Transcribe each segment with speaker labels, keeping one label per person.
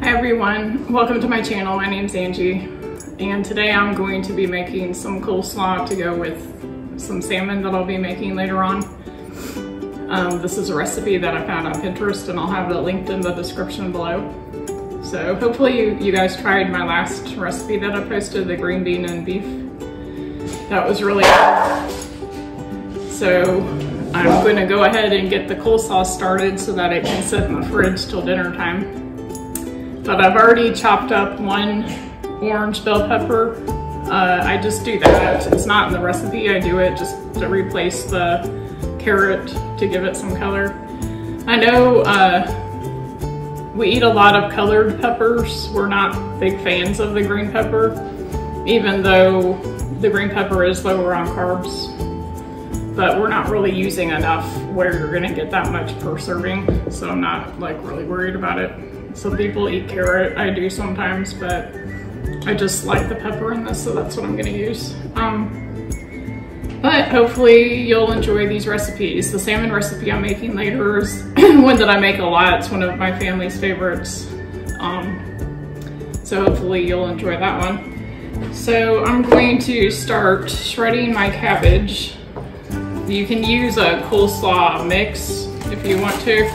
Speaker 1: Hi everyone, welcome to my channel. My name's Angie, and today I'm going to be making some coleslaw to go with some salmon that I'll be making later on. This is a recipe that I found on Pinterest, and I'll have it linked in the description below. So hopefully you guys tried my last recipe that I posted, the green bean and beef. That was really good. So I'm going to go ahead and get the coleslaw started so that it can sit in the fridge till dinner time. But I've already chopped up one orange bell pepper. I just do that. It's not in the recipe. I do it just to replace the carrot to give it some color. I know we eat a lot of colored peppers. We're not big fans of the green pepper, even though the green pepper is lower on carbs. But we're not really using enough where you're gonna get that much per serving, so I'm not like really worried about it. Some people eat carrot, I do sometimes, but I just like the pepper in this, so that's what I'm gonna use. But hopefully you'll enjoy these recipes. The salmon recipe I'm making later is one that I make a lot. It's one of my family's favorites. So hopefully you'll enjoy that one. So I'm going to start shredding my cabbage. You can use a coleslaw mix if you want to.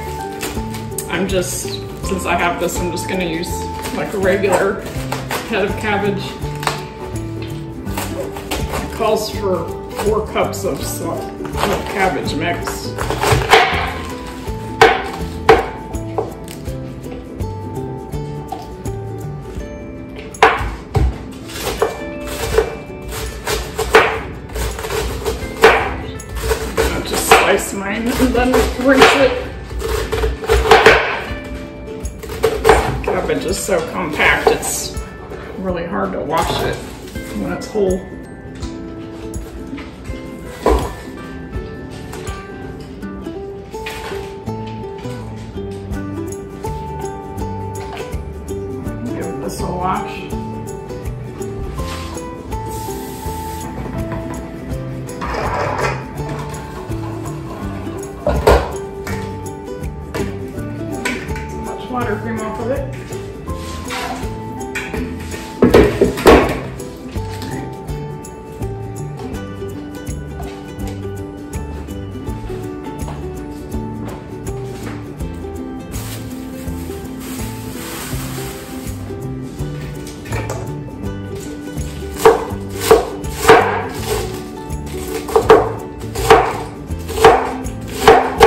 Speaker 1: Since I have this, I'm just gonna use like a regular head of cabbage. It calls for 4 cups of cabbage mix. I'll just slice mine and then rinse it. Cabbage is so compact, it's really hard to wash it when it's whole. Give this a wash. Much water came off of it.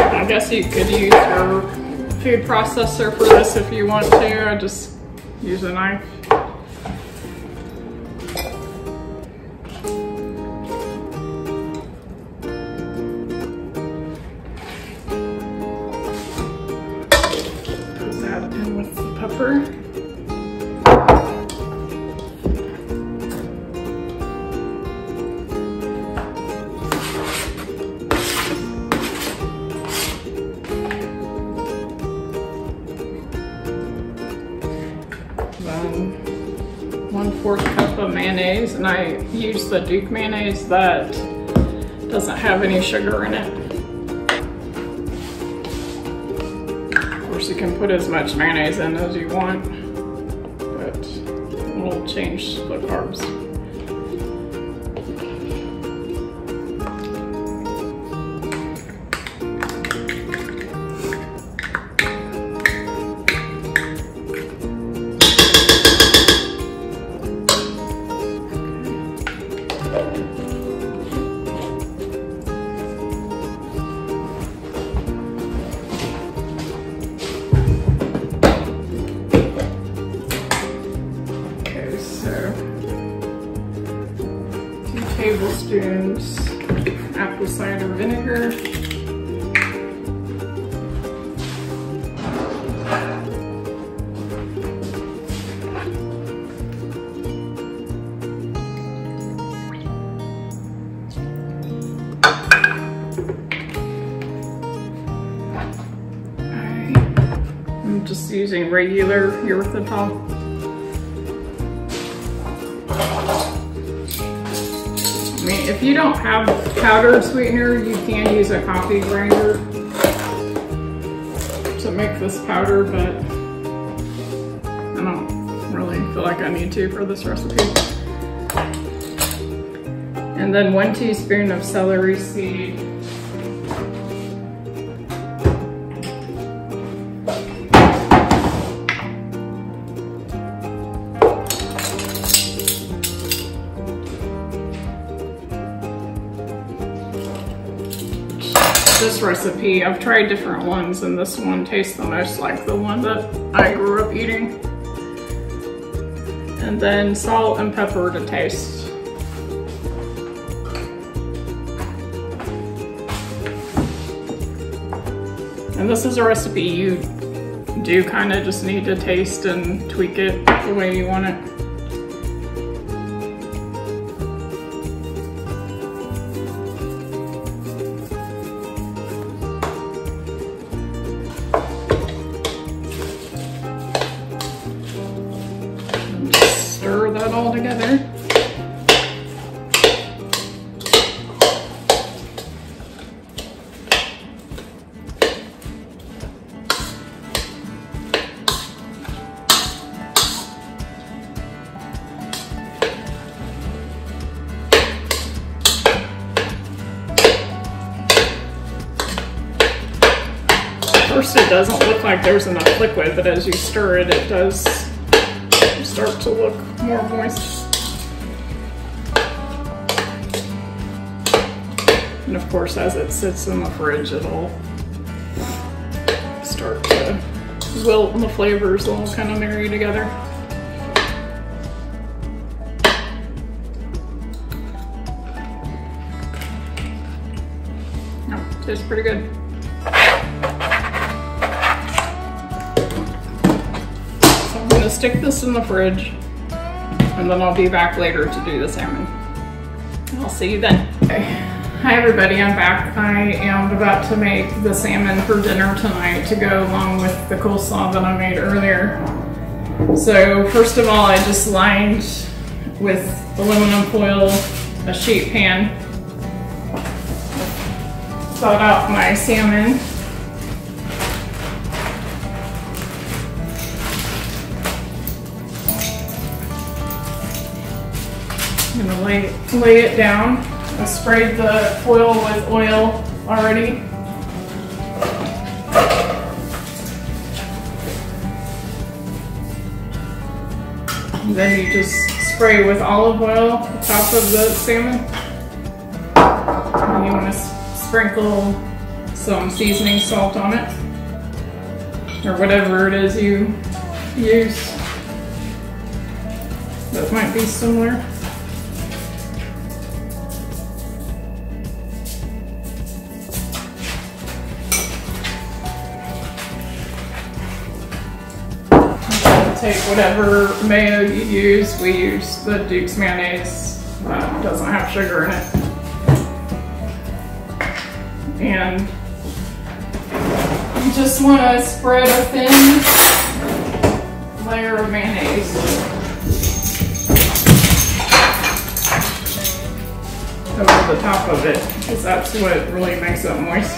Speaker 1: I guess you could use your food processor for this if you want to. I just use a knife. Put that in with the pepper. Then 1/4 cup of mayonnaise, and I use the Duke mayonnaise that doesn't have any sugar in it. Of course, you can put as much mayonnaise in as you want, but it will change the carbs. Okay, so 2 tablespoons apple cider vinegar. I'm just using regular erythritol. I mean, if you don't have powdered sweetener, you can use a coffee grinder to make this powder, but feel like I need to for this recipe. And then 1 teaspoon of celery seed. This recipe, I've tried different ones and this one tastes the most like the one that I grew up eating. And then salt and pepper to taste. And this is a recipe you do kind of just need to taste and tweak it the way you want it. Stir that all together. First, it doesn't look like there's enough liquid, but as you stir it, it does start to look more moist. And of course, as it sits in the fridge, it'll start to wilt and the flavors will kind of marry together. Oh, tastes pretty good. I'm gonna stick this in the fridge and then I'll be back later to do the salmon. I'll see you then. Okay. Hi everybody, I'm back. I am about to make the salmon for dinner tonight to go along with the coleslaw that I made earlier. So first of all, I just lined with aluminum foil a sheet pan. Thawed out my salmon. I'm gonna lay it down. I sprayed the foil with oil already. And then you just spray with olive oil on top of the salmon. And you want to sprinkle some seasoning salt on it, or whatever it is you use that might be similar. Take whatever mayo you use. We use the Duke's mayonnaise that doesn't have sugar in it. And you just want to spread a thin layer of mayonnaise over the top of it, because that's what really makes it moist.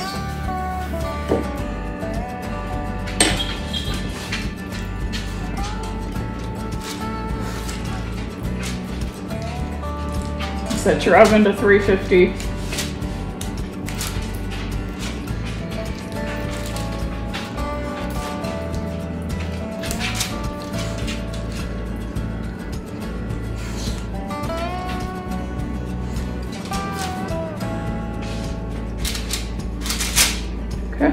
Speaker 1: Set your oven to 350. Okay.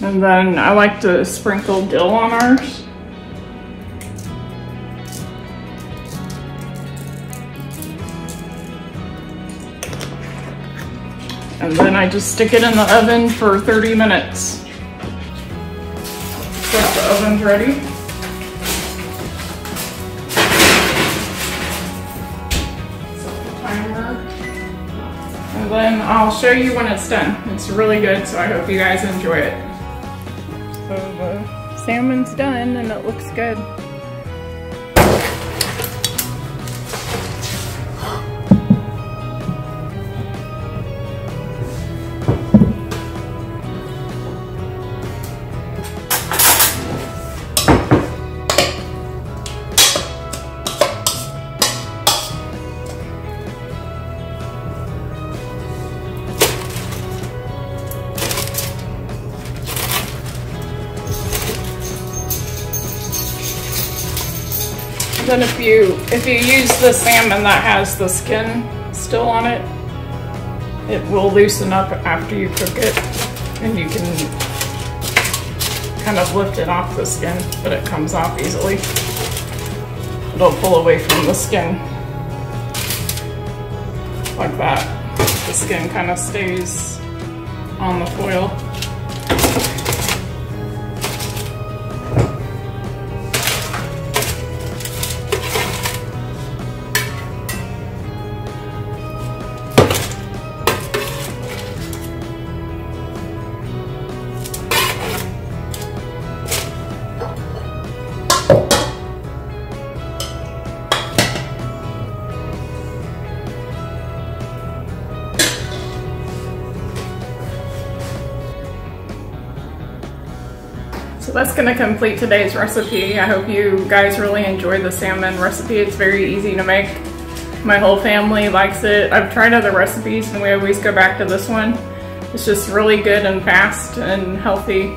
Speaker 1: And then I like to sprinkle dill on ours. And then I just stick it in the oven for 30 minutes. So the oven's ready. Set the timer. And then I'll show you when it's done. It's really good, so I hope you guys enjoy it. So the salmon's done and it looks good. Then if you use the salmon that has the skin still on it, it will loosen up after you cook it, and you can kind of lift it off the skin, but it comes off easily. It'll pull away from the skin like that. The skin kind of stays on the foil. So that's going to complete today's recipe. I hope you guys really enjoyed the salmon recipe. It's very easy to make. My whole family likes it. I've tried other recipes and we always go back to this one. It's just really good and fast and healthy.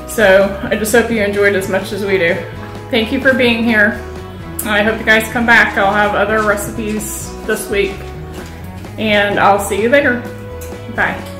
Speaker 1: So I just hope you enjoyed as much as we do. Thank you for being here. I hope you guys come back. I'll have other recipes this week. And I'll see you later. Bye.